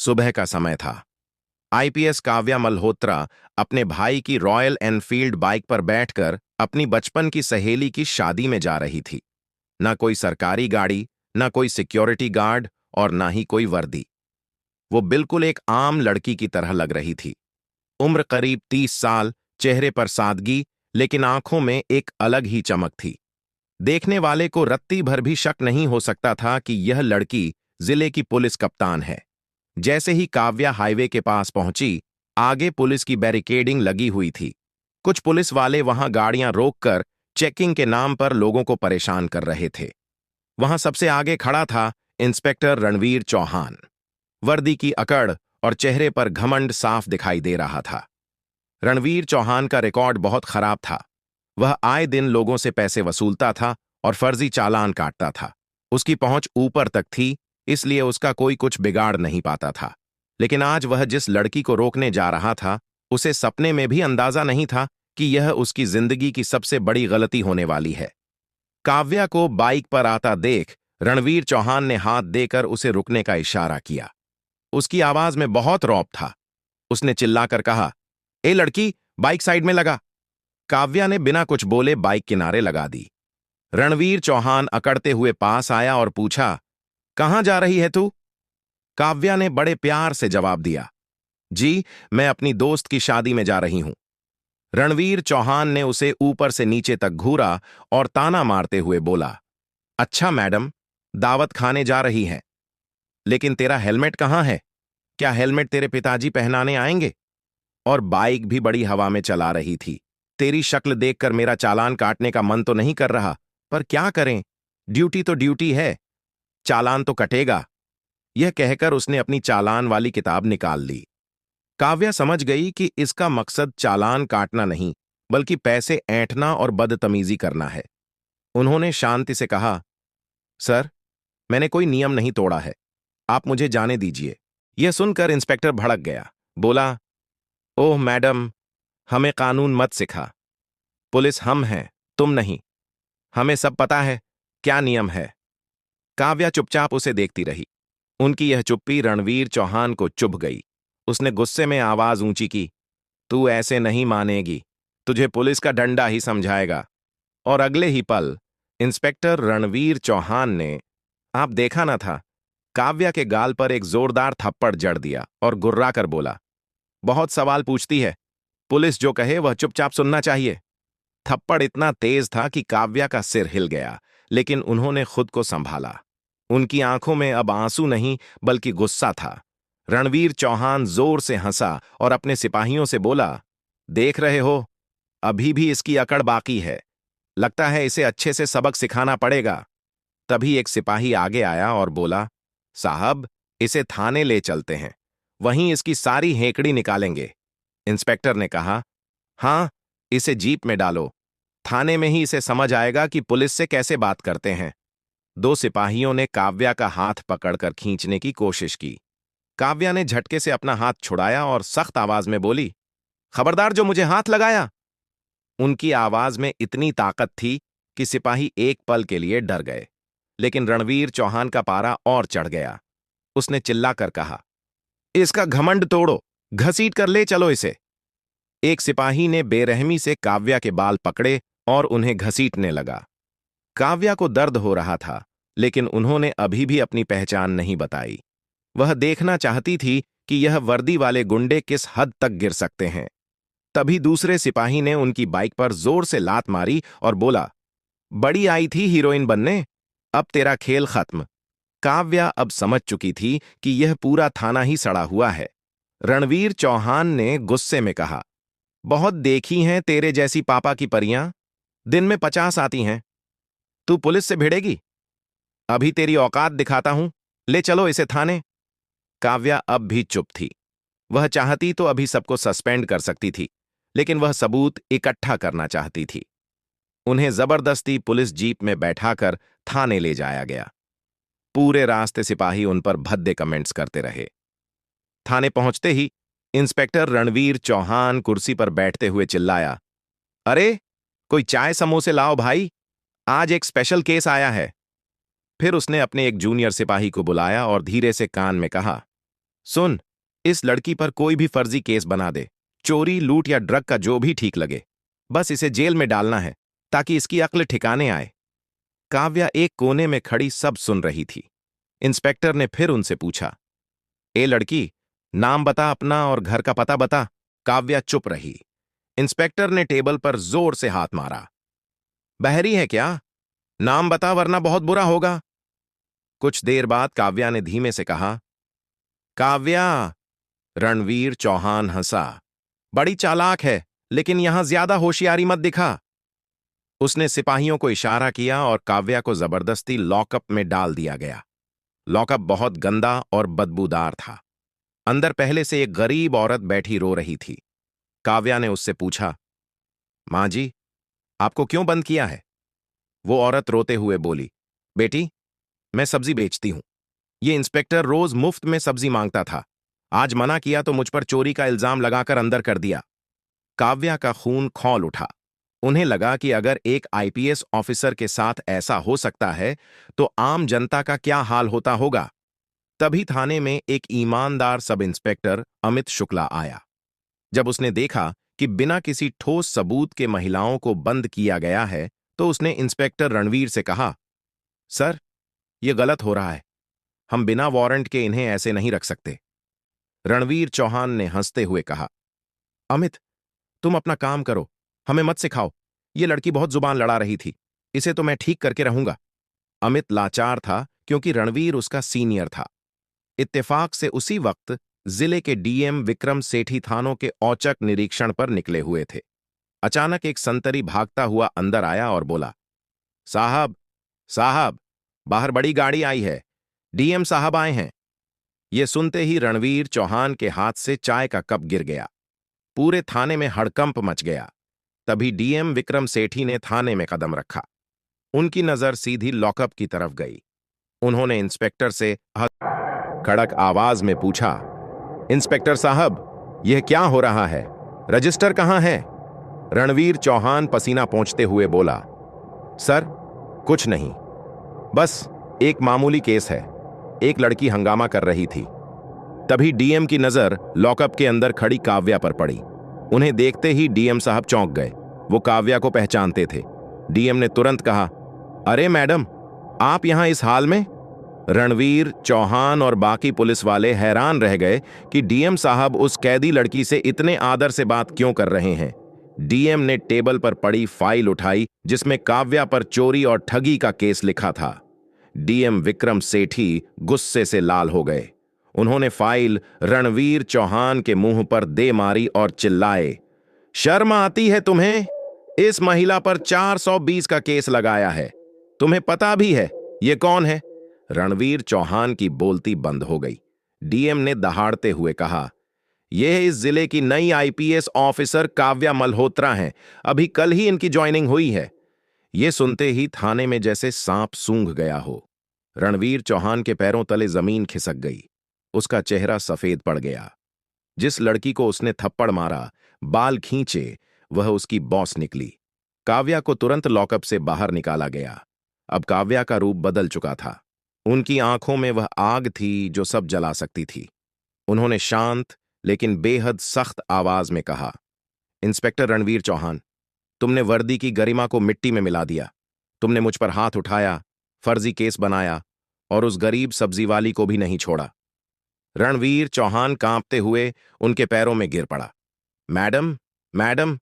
सुबह का समय था। आईपीएस काव्या मल्होत्रा अपने भाई की रॉयल एनफील्ड बाइक पर बैठकर अपनी बचपन की सहेली की शादी में जा रही थी। ना कोई सरकारी गाड़ी, ना कोई सिक्योरिटी गार्ड और ना ही कोई वर्दी। वो बिल्कुल एक आम लड़की की तरह लग रही थी। उम्र करीब 30 साल, चेहरे पर सादगी, लेकिन आंखों में एक अलग ही चमक थी। देखने वाले को रत्ती भर भी शक नहीं हो सकता था कि यह लड़की जिले की पुलिस कप्तान है। जैसे ही काव्या हाईवे के पास पहुंची, आगे पुलिस की बैरिकेडिंग लगी हुई थी। कुछ पुलिस वाले वहां गाड़ियां रोककर चेकिंग के नाम पर लोगों को परेशान कर रहे थे। वहां सबसे आगे खड़ा था इंस्पेक्टर रणवीर चौहान। वर्दी की अकड़ और चेहरे पर घमंड साफ दिखाई दे रहा था। रणवीर चौहान का रिकॉर्ड बहुत खराब था। वह आए दिन लोगों से पैसे वसूलता था और फर्जी चालान काटता था। उसकी पहुंच ऊपर तक थी, इसलिए उसका कोई कुछ बिगाड़ नहीं पाता था। लेकिन आज वह जिस लड़की को रोकने जा रहा था, उसे सपने में भी अंदाजा नहीं था कि यह उसकी जिंदगी की सबसे बड़ी गलती होने वाली है। काव्या को बाइक पर आता देख रणवीर चौहान ने हाथ देकर उसे रुकने का इशारा किया। उसकी आवाज में बहुत रौब था। उसने चिल्लाकर कहा, ए लड़की, बाइक साइड में लगा। काव्या ने बिना कुछ बोले बाइक किनारे लगा दी। रणवीर चौहान अकड़ते हुए पास आया और पूछा, कहां जा रही है तू? काव्या ने बड़े प्यार से जवाब दिया, जी, मैं अपनी दोस्त की शादी में जा रही हूं। रणवीर चौहान ने उसे ऊपर से नीचे तक घूरा और ताना मारते हुए बोला, अच्छा मैडम, दावत खाने जा रही है, लेकिन तेरा हेलमेट कहां है? क्या हेलमेट तेरे पिताजी पहनाने आएंगे? और बाइक भी बड़ी हवा में चला रही थी। तेरी शक्ल देखकर मेरा चालान काटने का मन तो नहीं कर रहा, पर क्या करें, ड्यूटी तो ड्यूटी है, चालान तो कटेगा। यह कहकर उसने अपनी चालान वाली किताब निकाल ली। काव्या समझ गई कि इसका मकसद चालान काटना नहीं, बल्कि पैसे ऐंठना और बदतमीजी करना है। उन्होंने शांति से कहा, सर, मैंने कोई नियम नहीं तोड़ा है, आप मुझे जाने दीजिए। यह सुनकर इंस्पेक्टर भड़क गया। बोला, ओह मैडम, हमें कानून मत सिखा। पुलिस हम हैं, तुम नहीं। हमें सब पता है क्या नियम है। काव्या चुपचाप उसे देखती रही। उनकी यह चुप्पी रणवीर चौहान को चुभ गई। उसने गुस्से में आवाज ऊंची की, तू ऐसे नहीं मानेगी, तुझे पुलिस का डंडा ही समझाएगा। और अगले ही पल इंस्पेक्टर रणवीर चौहान ने, आप देखा ना था, काव्या के गाल पर एक जोरदार थप्पड़ जड़ दिया और गुर्राकर बोला, बहुत सवाल पूछती है, पुलिस जो कहे वह चुपचाप सुनना चाहिए। थप्पड़ इतना तेज था कि काव्या का सिर हिल गया, लेकिन उन्होंने खुद को संभाला। उनकी आंखों में अब आंसू नहीं, बल्कि गुस्सा था। रणवीर चौहान जोर से हंसा और अपने सिपाहियों से बोला, देख रहे हो, अभी भी इसकी अकड़ बाकी है। लगता है इसे अच्छे से सबक सिखाना पड़ेगा। तभी एक सिपाही आगे आया और बोला, साहब, इसे थाने ले चलते हैं, वहीं इसकी सारी हेकड़ी निकालेंगे। इंस्पेक्टर ने कहा, हां, इसे जीप में डालो, थाने में ही इसे समझ आएगा कि पुलिस से कैसे बात करते हैं। दो सिपाहियों ने काव्या का हाथ पकड़कर खींचने की कोशिश की। काव्या ने झटके से अपना हाथ छुड़ाया और सख्त आवाज में बोली, खबरदार जो मुझे हाथ लगाया। उनकी आवाज में इतनी ताकत थी कि सिपाही एक पल के लिए डर गए, लेकिन रणवीर चौहान का पारा और चढ़ गया। उसने चिल्लाकर कहा, इसका घमंड तोड़ो, घसीट कर ले चलो इसे। एक सिपाही ने बेरहमी से काव्या के बाल पकड़े और उन्हें घसीटने लगा। काव्या को दर्द हो रहा था, लेकिन उन्होंने अभी भी अपनी पहचान नहीं बताई। वह देखना चाहती थी कि यह वर्दी वाले गुंडे किस हद तक गिर सकते हैं। तभी दूसरे सिपाही ने उनकी बाइक पर जोर से लात मारी और बोला, बड़ी आई थी हीरोइन बनने, अब तेरा खेल खत्म। काव्या अब समझ चुकी थी कि यह पूरा थाना ही सड़ा हुआ है। रणवीर चौहान ने गुस्से में कहा, बहुत देखी हैं तेरे जैसी पापा की परियां, दिन में 50 आती हैं। तू पुलिस से भिड़ेगी? अभी तेरी औकात दिखाता हूं, ले चलो इसे थाने। काव्या अब भी चुप थी। वह चाहती तो अभी सबको सस्पेंड कर सकती थी, लेकिन वह सबूत इकट्ठा करना चाहती थी। उन्हें जबरदस्ती पुलिस जीप में बैठाकर थाने ले जाया गया। पूरे रास्ते सिपाही उन पर भद्दे कमेंट्स करते रहे। थाने पहुंचते ही इंस्पेक्टर रणवीर चौहान कुर्सी पर बैठते हुए चिल्लाया, अरे, कोई चाय समोसे लाओ भाई, आज एक स्पेशल केस आया है। फिर उसने अपने एक जूनियर सिपाही को बुलाया और धीरे से कान में कहा, सुन, इस लड़की पर कोई भी फर्जी केस बना दे, चोरी, लूट या ड्रग का, जो भी ठीक लगे, बस इसे जेल में डालना है ताकि इसकी अक्ल ठिकाने आए। काव्या एक कोने में खड़ी सब सुन रही थी। इंस्पेक्टर ने फिर उनसे पूछा, ए लड़की, नाम बता अपना और घर का पता बता। काव्या चुप रही। इंस्पेक्टर ने टेबल पर जोर से हाथ मारा। बहरी है क्या? नाम बता वरना बहुत बुरा होगा। कुछ देर बाद काव्या ने धीमे से कहा, काव्या। रणवीर चौहान हंसा। बड़ी चालाक है, लेकिन यहां ज्यादा होशियारी मत दिखा। उसने सिपाहियों को इशारा किया और काव्या को जबरदस्ती लॉकअप में डाल दिया गया। लॉकअप बहुत गंदा और बदबूदार था। अंदर पहले से एक गरीब औरत बैठी रो रही थी। काव्या ने उससे पूछा, मां जी, आपको क्यों बंद किया है? वो औरत रोते हुए बोली, बेटी, मैं सब्जी बेचती हूं। ये इंस्पेक्टर रोज मुफ्त में सब्जी मांगता था। आज मना किया तो मुझ पर चोरी का इल्जाम लगाकर अंदर कर दिया। काव्या का खून खौल उठा। उन्हें लगा कि अगर एक आईपीएस ऑफिसर के साथ ऐसा हो सकता है तो आम जनता का क्या हाल होता होगा। तभी थाने में एक ईमानदार सब इंस्पेक्टर अमित शुक्ला आया। जब उसने देखा कि बिना किसी ठोस सबूत के महिलाओं को बंद किया गया है, तो उसने इंस्पेक्टर रणवीर से कहा, सर, यह गलत हो रहा है। हम बिना वारंट के इन्हें ऐसे नहीं रख सकते। रणवीर चौहान ने हंसते हुए कहा, अमित, तुम अपना काम करो, हमें मत सिखाओ। ये लड़की बहुत जुबान लड़ा रही थी, इसे तो मैं ठीक करके रहूंगा। अमित लाचार था क्योंकि रणवीर उसका सीनियर था। इत्तेफाक से उसी वक्त जिले के डीएम विक्रम सेठी थानों के औचक निरीक्षण पर निकले हुए थे। अचानक एक संतरी भागता हुआ अंदर आया और बोला, साहब, साहब, बाहर बड़ी गाड़ी आई है, डीएम साहब आए हैं। ये सुनते ही रणवीर चौहान के हाथ से चाय का कप गिर गया। पूरे थाने में हड़कंप मच गया। तभी डीएम विक्रम सेठी ने थाने में कदम रखा। उनकी नजर सीधी लॉकअप की तरफ गई। उन्होंने इंस्पेक्टर से कड़क आवाज में पूछा, इंस्पेक्टर साहब, यह क्या हो रहा है? रजिस्टर कहां है? रणवीर चौहान पसीना पोंछते हुए बोला, सर, कुछ नहीं, बस एक मामूली केस है। एक लड़की हंगामा कर रही थी। तभी डीएम की नजर लॉकअप के अंदर खड़ी काव्या पर पड़ी। उन्हें देखते ही डीएम साहब चौंक गए। वो काव्या को पहचानते थे। डीएम ने तुरंत कहा, अरे मैडम, आप यहां इस हाल में? रणवीर चौहान और बाकी पुलिस वाले हैरान रह गए कि डीएम साहब उस कैदी लड़की से इतने आदर से बात क्यों कर रहे हैं। डीएम ने टेबल पर पड़ी फाइल उठाई जिसमें काव्या पर चोरी और ठगी का केस लिखा था। डीएम विक्रम सेठी गुस्से से लाल हो गए। उन्होंने फाइल रणवीर चौहान के मुंह पर दे मारी और चिल्लाए, शर्म आती है तुम्हें? इस महिला पर 420 का केस लगाया है। तुम्हें पता भी है ये कौन है? रणवीर चौहान की बोलती बंद हो गई। डीएम ने दहाड़ते हुए कहा, यह इस जिले की नई आईपीएस ऑफिसर काव्या मल्होत्रा हैं। अभी कल ही इनकी ज्वाइनिंग हुई है। यह सुनते ही थाने में जैसे सांप सूंघ गया हो। रणवीर चौहान के पैरों तले जमीन खिसक गई। उसका चेहरा सफेद पड़ गया। जिस लड़की को उसने थप्पड़ मारा, बाल खींचे, वह उसकी बॉस निकली। काव्या को तुरंत लॉकअप से बाहर निकाला गया। अब काव्या का रूप बदल चुका था। उनकी आंखों में वह आग थी जो सब जला सकती थी। उन्होंने शांत लेकिन बेहद सख्त आवाज में कहा, इंस्पेक्टर रणवीर चौहान, तुमने वर्दी की गरिमा को मिट्टी में मिला दिया। तुमने मुझ पर हाथ उठाया, फर्जी केस बनाया और उस गरीब सब्जीवाली को भी नहीं छोड़ा। रणवीर चौहान कांपते हुए उनके पैरों में गिर पड़ा। मैडम, मैडम,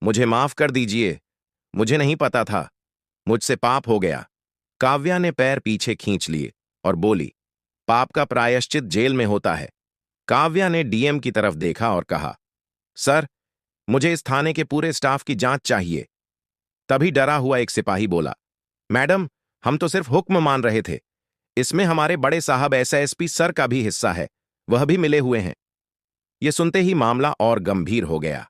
मुझे माफ कर दीजिए, मुझे नहीं पता था, मुझसे पाप हो गया। काव्या ने पैर पीछे खींच लिए और बोली, पाप का प्रायश्चित जेल में होता है। काव्या ने डीएम की तरफ देखा और कहा, सर, मुझे इस थाने के पूरे स्टाफ की जांच चाहिए। तभी डरा हुआ एक सिपाही बोला, मैडम, हम तो सिर्फ हुक्म मान रहे थे। इसमें हमारे बड़े साहब एसएसपी सर का भी हिस्सा है, वह भी मिले हुए हैं। यह सुनते ही मामला और गंभीर हो गया।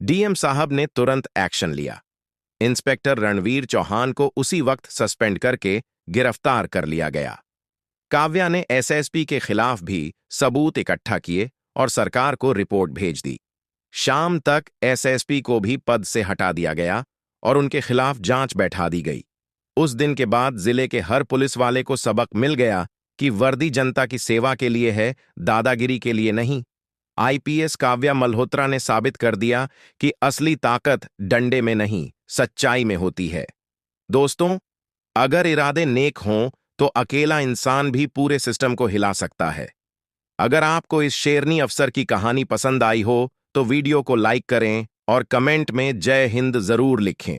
डीएम साहब ने तुरंत एक्शन लिया। इंस्पेक्टर रणवीर चौहान को उसी वक्त सस्पेंड करके गिरफ्तार कर लिया गया। काव्या ने एसएसपी के खिलाफ भी सबूत इकट्ठा किए और सरकार को रिपोर्ट भेज दी। शाम तक एसएसपी को भी पद से हटा दिया गया और उनके खिलाफ जांच बैठा दी गई। उस दिन के बाद जिले के हर पुलिस वाले को सबक मिल गया कि वर्दी जनता की सेवा के लिए है, दादागिरी के लिए नहीं। आईपीएस काव्या मल्होत्रा ने साबित कर दिया कि असली ताकत डंडे में नहीं, सच्चाई में होती है। दोस्तों, अगर इरादे नेक हों तो अकेला इंसान भी पूरे सिस्टम को हिला सकता है। अगर आपको इस शेरनी अफसर की कहानी पसंद आई हो तो वीडियो को लाइक करें और कमेंट में जय हिंद जरूर लिखें।